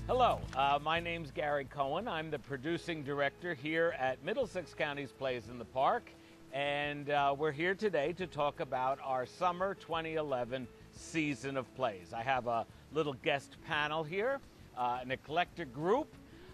Hello, my name's Gary Cohen. I'm the producing director here at Middlesex County's Plays in the Park, and we're here today to talk about our summer 2011 season of plays. I have a little guest panel here, an eclectic group.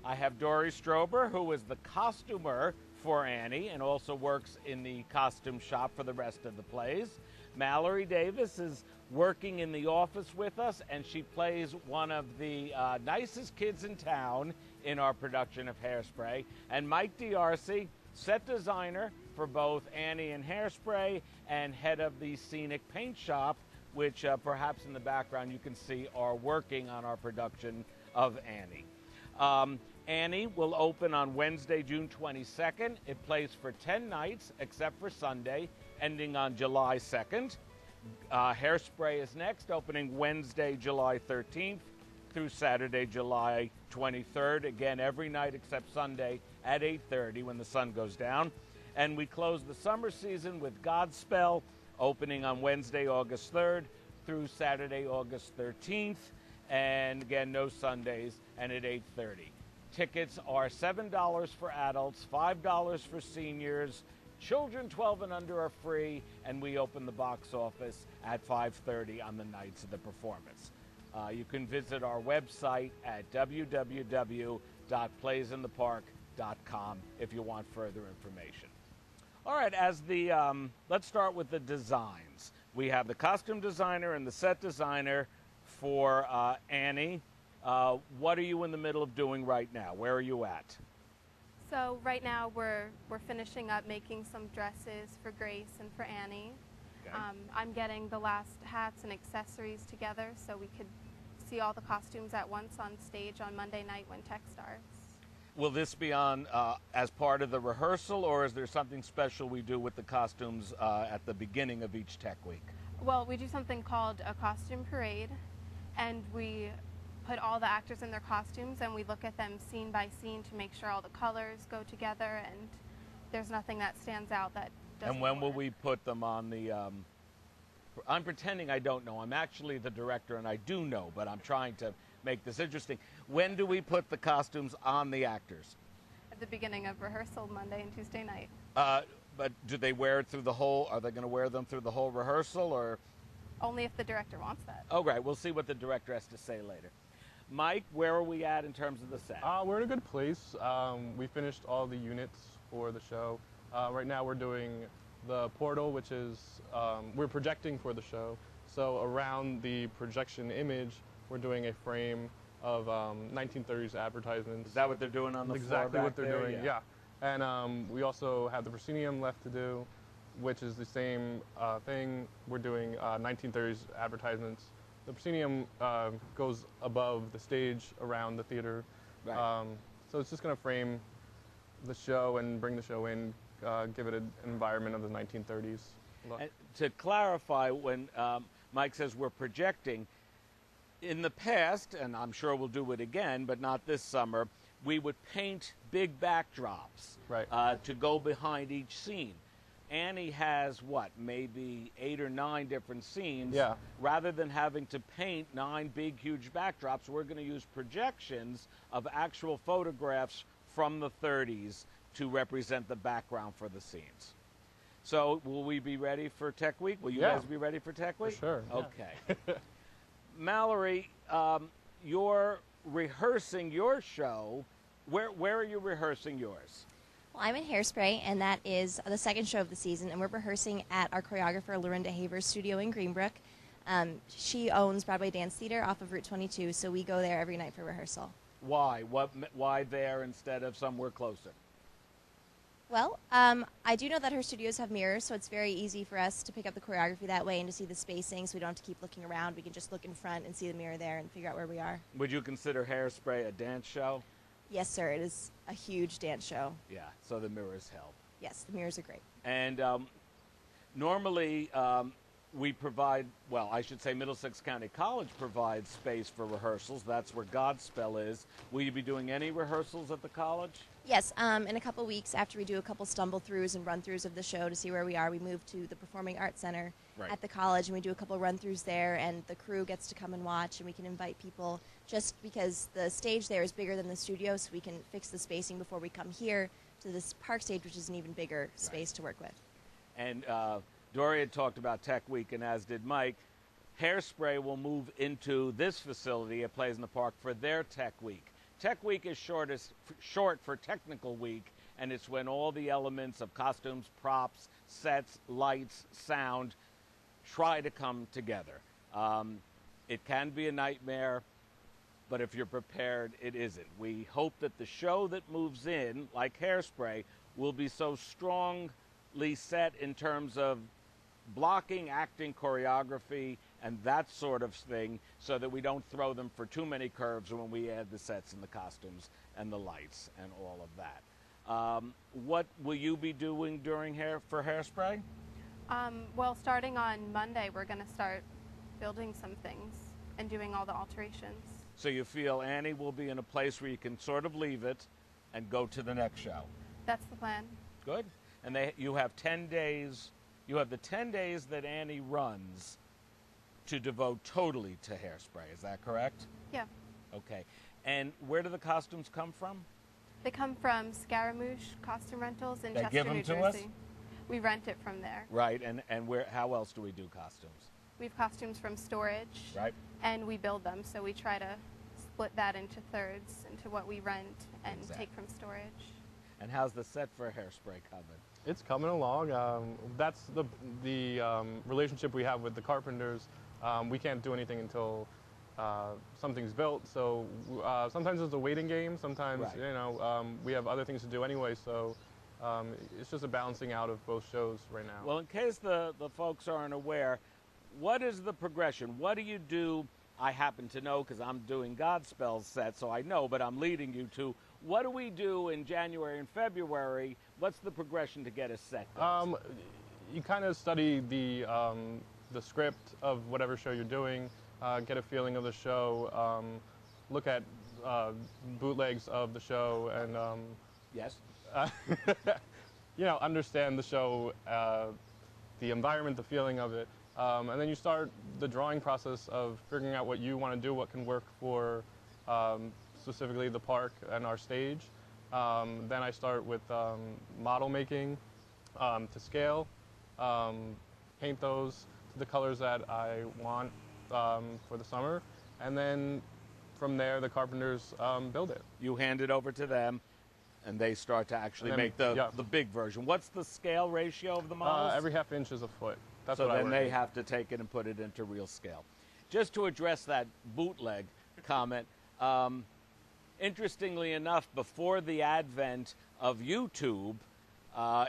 I have Dory Strober, who is the costumer for Annie and also works in the costume shop for the rest of the plays. Mallory Davis is working in the office with us, and she plays one of the nicest kids in town in our production of Hairspray. And Mike D'Arcy, set designer for both Annie and Hairspray and head of the scenic paint shop, which perhaps in the background you can see are working on our production of Annie. Annie will open on Wednesday, June 22nd. It plays for 10 nights, except for Sunday, ending on July 2nd. Hairspray is next, opening Wednesday, July 13th through Saturday, July 23rd. Again, every night except Sunday at 8:30 when the sun goes down. And we close the summer season with Godspell, opening on Wednesday, August 3rd through Saturday, August 13th. And again, no Sundays, and at 8:30. Tickets are $7 for adults, $5 for seniors. Children 12 and under are free, and we open the box office at 5:30 on the nights of the performance. You can visit our website at www.playsinthepark.com if you want further information. All right, let's start with the designs. We have the costume designer and the set designer for Annie. What are you in the middle of doing right now? Where are you at? So right now we're finishing up making some dresses for Grace and for Annie. Okay. I'm getting the last hats and accessories together so we could see all the costumes at once on stage on Monday night when tech starts. Will this be on as part of the rehearsal, or is there something special we do with the costumes at the beginning of each tech week? Well, we do something called a costume parade, and we put all the actors in their costumes and we look at them scene by scene to make sure all the colors go together and there's nothing that stands out that doesn't. And when will we put them on the I'm pretending I don't know. I'm actually the director and I do know, but I'm trying to make this interesting. When do we put the costumes on the actors? At the beginning of rehearsal, Monday and Tuesday night. But do they wear it through the whole, are they going to wear them through the whole rehearsal, or? Only if the director wants that. Oh, right. We'll see what the director has to say later. Mike, where are we at in terms of the set? We're in a good place. We finished all the units for the show. Right now we're doing the portal, which is, we're projecting for the show. So around the projection image, we're doing a frame of 1930s advertisements. Is that what they're doing on the floor Exactly back what they're there? doing, yeah. And we also have the proscenium left to do, which is the same thing. We're doing 1930s advertisements. The proscenium goes above the stage around the theater. Right. So it's just going to frame the show and bring the show in, give it an environment of the 1930s look. And to clarify, when Mike says we're projecting, in the past, and I'm sure we'll do it again, but not this summer, we would paint big backdrops to go behind each scene. Annie has, maybe 8 or 9 different scenes. Yeah. Rather than having to paint 9 big, huge backdrops, we're going to use projections of actual photographs from the 30s to represent the background for the scenes. So will we be ready for Tech Week? Will you guys be ready for Tech Week? For sure. Okay. Yeah. Mallory, you're rehearsing your show. Where are you rehearsing yours? Well, I'm in Hairspray, and that is the second show of the season, and we're rehearsing at our choreographer, Lorinda Haver's studio in Greenbrook. She owns Broadway Dance Theater off of Route 22, so we go there every night for rehearsal. Why? Why there instead of somewhere closer? Well, I do know that her studios have mirrors, so it's very easy for us to pick up the choreography that way and to see the spacing, so we don't have to keep looking around. We can just look in front and see the mirror there and figure out where we are. Would you consider Hairspray a dance show? Yes, sir. It is a huge dance show. Yeah, so the mirrors help. Yes, the mirrors are great. And normally we provide, well, I should say Middlesex County College provides space for rehearsals. That's where Godspell is. Will you be doing any rehearsals at the college? Yes, in a couple weeks after we do a couple stumble-throughs and run-throughs of the show to see where we are, we move to the Performing Arts Center at the college, and we do a couple run-throughs there, and the crew gets to come and watch, and we can invite people just because the stage there is bigger than the studio, so we can fix the spacing before we come here to this park stage, which is an even bigger space to work with. And Dory had talked about Tech Week, and as did Mike. Hairspray will move into this facility at Plays in the Park for their Tech Week. Tech Week is short for Technical Week, and it's when all the elements of costumes, props, sets, lights, sound try to come together. It can be a nightmare, but if you're prepared, it isn't. We hope that the show that moves in, like Hairspray, will be so strongly set in terms of blocking, acting, choreography, and that sort of thing, so that we don't throw them for too many curves when we add the sets and the costumes and the lights and all of that. What will you be doing for Hairspray? Well, starting on Monday, we're going to start building some things and doing all the alterations. So you feel Annie will be in a place where you can sort of leave it and go to the next show? That's the plan. Good. And you have 10 days. You have the 10 days that Annie runs to devote totally to Hairspray. Is that correct? Yeah. Okay. And where do the costumes come from? They come from Scaramouche Costume Rentals in They Chester, give them New to Jersey. us? We rent it from there. Right. And how else do we do costumes? We have costumes from storage. Right. And we build them, so we try to split that into thirds, into what we rent and take from storage. And how's the set for Hairspray coming? It's coming along. That's the relationship we have with the carpenters. We can't do anything until something's built. So sometimes it's a waiting game. Sometimes we have other things to do anyway. So it's just a balancing out of both shows right now. Well, in case the folks aren't aware, what is the progression? What do you do? I happen to know because I'm doing Godspell's set, so I know, but I'm leading you to. What do we do in January and February? What's the progression to get a set built? You kind of study the script of whatever show you're doing, get a feeling of the show, look at bootlegs of the show, and yes, understand the show, the environment, the feeling of it, and then you start the drawing process of figuring out what you want to do, what can work for specifically the park and our stage. Then I start with model making to scale, paint those to the colors that I want for the summer, and then from there the carpenters build it. You hand it over to them, and they start to actually make the big version. What's the scale ratio of the models? Every half inch is a foot. That's so what then they have to take it and put it into real scale. Just to address that bootleg comment, interestingly enough, before the advent of YouTube,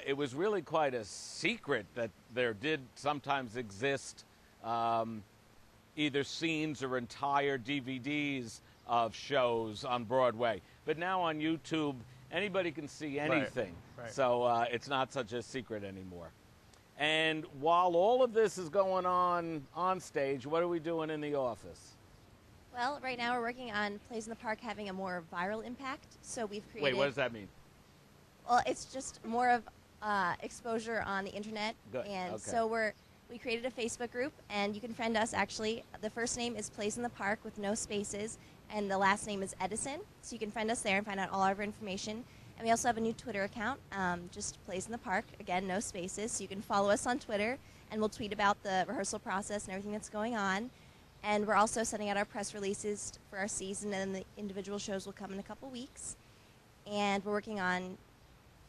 it was really quite a secret that there did sometimes exist either scenes or entire DVDs of shows on Broadway. But now on YouTube, anybody can see anything. Right. So it's not such a secret anymore. And while all of this is going on stage, what are we doing in the office? Well, right now we're working on Plays in the Park having a more viral impact. So we've created... Wait, what does that mean? Well, it's just more of exposure on the internet. Good. And okay. so we created a Facebook group, and you can friend us, actually. The first name is Plays in the Park with no spaces, and the last name is Edison. So you can friend us there and find out all of our information. And we also have a new Twitter account, just Plays in the Park. Again, no spaces. So you can follow us on Twitter, and we'll tweet about the rehearsal process and everything that's going on. And we're also sending out our press releases for our season, and the individual shows will come in a couple weeks. And we're working on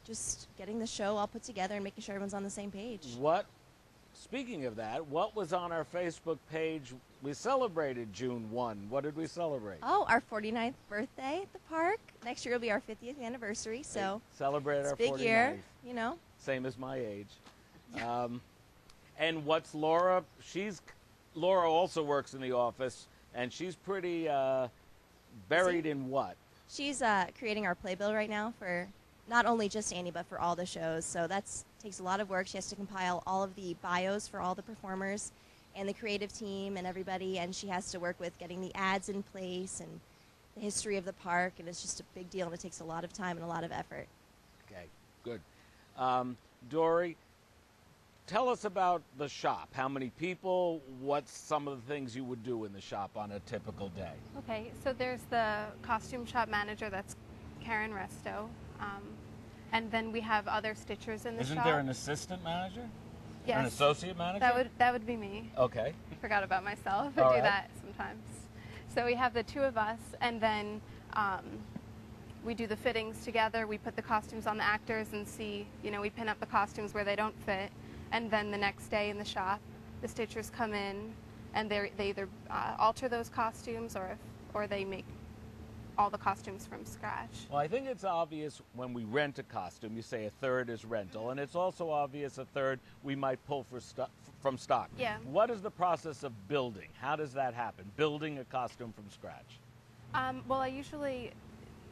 just getting the show all put together and making sure everyone's on the same page. Speaking of that, what was on our Facebook page? We celebrated June 1. What did we celebrate? Oh, our 49th birthday at the park. Next year will be our 50th anniversary, so celebrate our big 49th. Year, Same as my age. And what's Laura? Laura also works in the office, and she's pretty buried in what? She's creating our playbill right now for not only just Annie, but for all the shows. So takes a lot of work. She has to compile all of the bios for all the performers and the creative team and everybody, and she has to work with getting the ads in place and the history of the park, and it's just a big deal, and it takes a lot of time and a lot of effort. Okay, good. Dory, tell us about the shop. How many people? What's some of the things you would do in the shop on a typical day? Okay, so there's the costume shop manager, that's Karen Resto. And then we have other stitchers in the shop. Isn't there an assistant manager? Yes. An associate manager? That would be me. Okay. Forgot about myself. I All do right. that sometimes. So we have the two of us, and then we do the fittings together. We put the costumes on the actors and see, we pin up the costumes where they don't fit. And then the next day in the shop, the stitchers come in, and they either alter those costumes or they make all the costumes from scratch. Well, I think it's obvious when we rent a costume, you say a third is rental, and it's also obvious a third we might pull from stock. Yeah. What is the process of building? How does that happen, building a costume from scratch? Well, I usually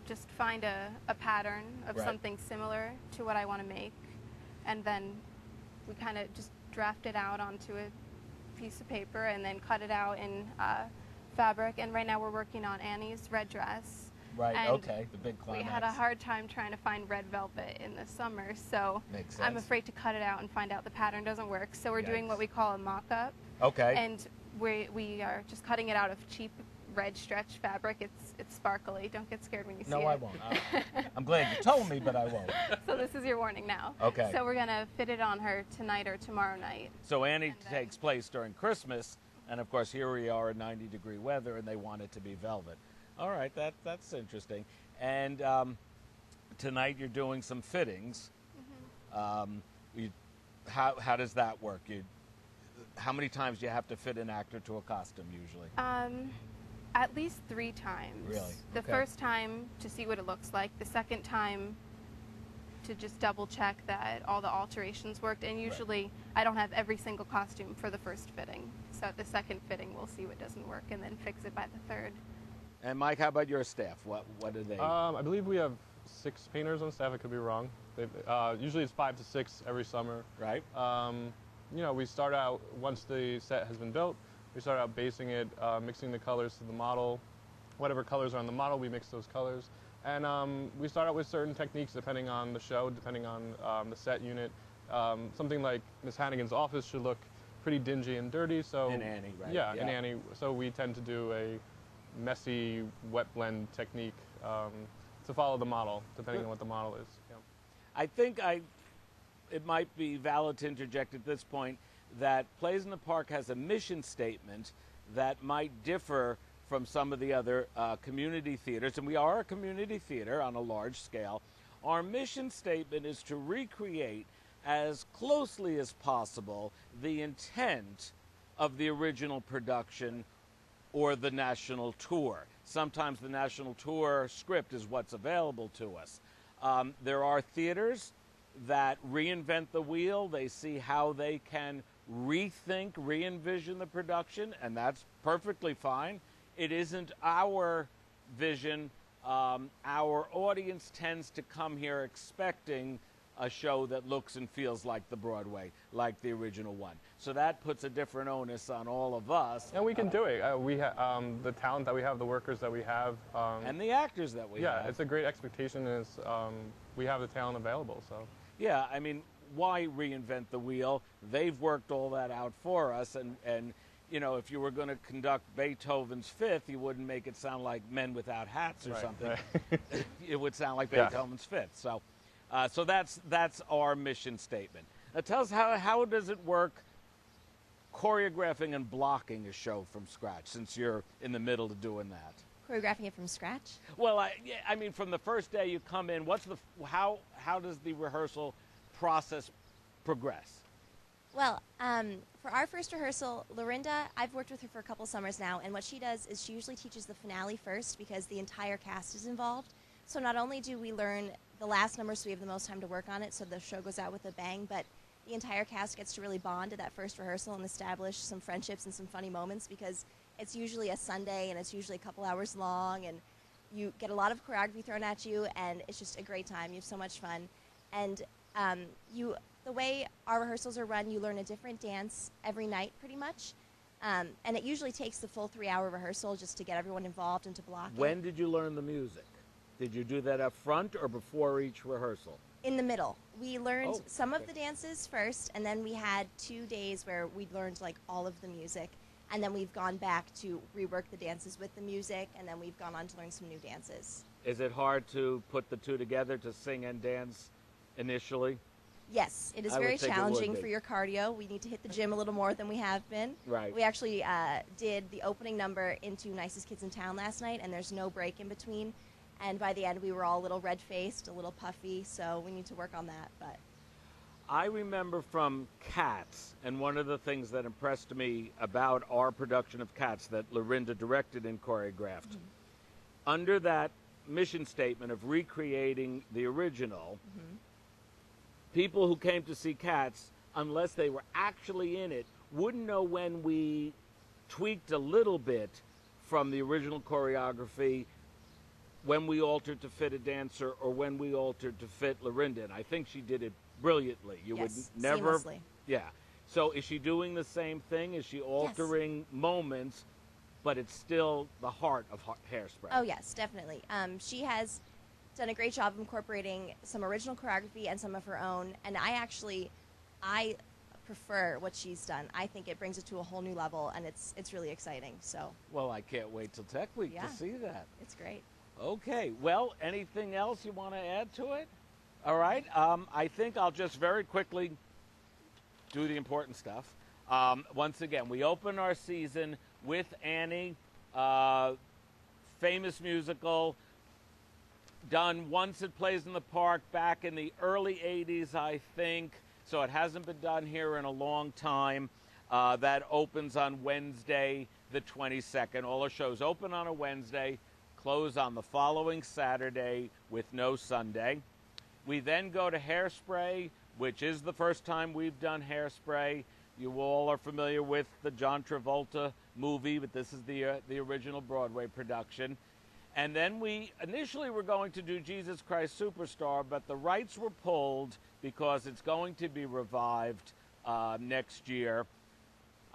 just find a pattern of Right. something similar to what I want to make, and then we kind of just draft it out onto a piece of paper and then cut it out in fabric. And right now we're working on Annie's red dress. Right, And okay, the big climax. we had a hard time trying to find red velvet in the summer, so Makes I'm sense. afraid to cut it out and find out the pattern doesn't work. So we're doing Yikes. what we call a mock-up. Okay. And we are just cutting it out of cheap red stretch fabric. It's sparkly. Don't get scared when you see it. No, I won't. I'm glad you told me, but I won't. So this is your warning now. Okay. So we're going to fit it on her tonight or tomorrow night. So Annie And then- takes place during Christmas, and of course here we are in 90-degree weather, and they want it to be velvet. All right, that's interesting. And tonight you're doing some fittings. How does that work? How many times do you have to fit an actor to a costume usually? At least 3 times. Really? The Okay. first time to see what it looks like. The second time to just double check that all the alterations worked. And usually I don't have every single costume for the first fitting. So at the second fitting we'll see what doesn't work and then fix it by the third. And Mike, how about your staff? What do they? I believe we have 6 painters on staff. I could be wrong. Usually it's 5 to 6 every summer. Right. We start out, once the set has been built, we start out basing it, mixing the colors to the model. Whatever colors are on the model, we mix those colors. And we start out with certain techniques depending on the show, depending on the set unit. Something like Miss Hannigan's office should look pretty dingy and dirty. So In Annie, right? Yeah, in Annie. So we tend to do a messy wet blend technique to follow the model, depending on what the model is. Yeah. I think it might be valid to interject at this point that Plays in the Park has a mission statement that might differ from some of the other community theaters, and we are a community theater on a large scale. Our mission statement is to recreate as closely as possible the intent of the original production or the national tour. Sometimes the national tour script is what's available to us. There are theaters that reinvent the wheel. They see how they can rethink, re-envision the production, and that's perfectly fine. It isn't our vision. Our audience tends to come here expecting a show that looks and feels like the Broadway, like the original one. So that puts a different onus on all of us. And we can do it. We the talent that we have, the workers that we have. And the actors that we have. Yeah, it's a great expectation. We have the talent available. So. Yeah, I mean, why reinvent the wheel? They've worked all that out for us, and if you were going to conduct Beethoven's Fifth, you wouldn't make it sound like Men Without Hats or something. Right. It would sound like Yeah. Beethoven's Fifth. So that's our mission statement. Now tell us, how does it work choreographing and blocking a show from scratch, since you're in the middle of doing that? Choreographing it from scratch? Well, I mean, from the first day you come in, how does the rehearsal process progress? Well, for our first rehearsal, Lorinda, I've worked with her for a couple summers now, and what she does is she usually teaches the finale first because the entire cast is involved. So not only do we learn the last number so we have the most time to work on it so the show goes out with a bang, but the entire cast gets to really bond at that first rehearsal and establish some friendships and some funny moments because it's usually a Sunday and it's usually a couple hours long and you get a lot of choreography thrown at you and it's just a great time. You have so much fun. And the way our rehearsals are run, you learn a different dance every night pretty much. And it usually takes the full 3-hour rehearsal just to get everyone involved and to block it. When did you learn the music? Did you do that up front or before each rehearsal? In the middle. We learned some okay. of the dances first, and then we had 2 days where we learned like all of the music. And then we've gone back to rework the dances with the music, and then we've gone on to learn some new dances. Is it hard to put the two together, to sing and dance initially? Yes, it is I would very think it would challenging be. for your cardio. We need to hit the gym a little more than we have been. Right. We actually did the opening number into Nicest Kids in Town last night, and there's no break in between. And by the end, we were all a little red-faced, a little puffy, so we need to work on that. But I remember from Cats, and one of the things that impressed me about our production of Cats that Lorinda directed and choreographed, under that mission statement of recreating the original, people who came to see Cats, unless they were actually in it, wouldn't know when we tweaked a little bit from the original choreography, when we altered to fit a dancer, or when we altered to fit Lorinda. And I think she did it brilliantly. You yes, would never. seamlessly. Yeah. So is she doing the same thing? Is she altering moments, but it's still the heart of Hairspray? Oh, yes, definitely. She has done a great job incorporating some original choreography and some of her own. And I prefer what she's done. I think it brings it to a whole new level, and it's really exciting. So. Well, I can't wait till Tech Week Yeah. to see that. It's great. Okay. Well, anything else you want to add to it? All right. I think I'll just very quickly do the important stuff. Once again, we open our season with Annie, famous musical, done once at Plays in the Park back in the early 80s, I think. So it hasn't been done here in a long time. That opens on Wednesday, the 22nd. All our shows open on a Wednesday, close on the following Saturday with no Sunday. We then go to Hairspray, which is the first time we've done Hairspray. You all are familiar with the John Travolta movie, but this is the original Broadway production. And then we initially were going to do Jesus Christ Superstar, but the rights were pulled because it's going to be revived next year.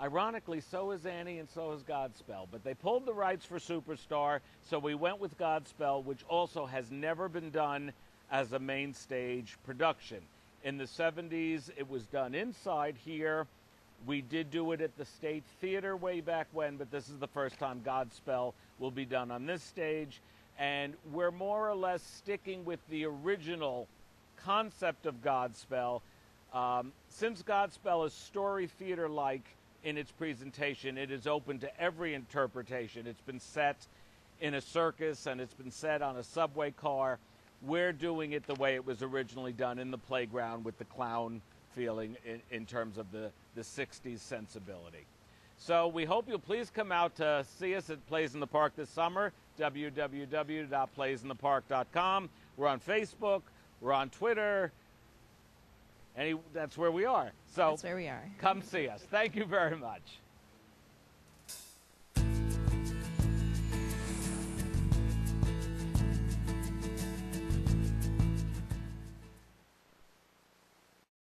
Ironically, so is Annie and so is Godspell. But they pulled the rights for Superstar, so we went with Godspell, which also has never been done as a main stage production. In the 70s, it was done inside here. We did do it at the State Theater way back when, but this is the first time Godspell will be done on this stage. And we're more or less sticking with the original concept of Godspell. Since Godspell is story theater-like in its presentation, it is open to every interpretation. It's been set in a circus and it's been set on a subway car. We're doing it the way it was originally done in the playground with the clown feeling in terms of the 60s sensibility. So we hope you'll please come out to see us at Plays in the Park this summer, www.playsinthepark.com. We're on Facebook, we're on Twitter, and that's where we are. So That's where we are. come see us. Thank you very much.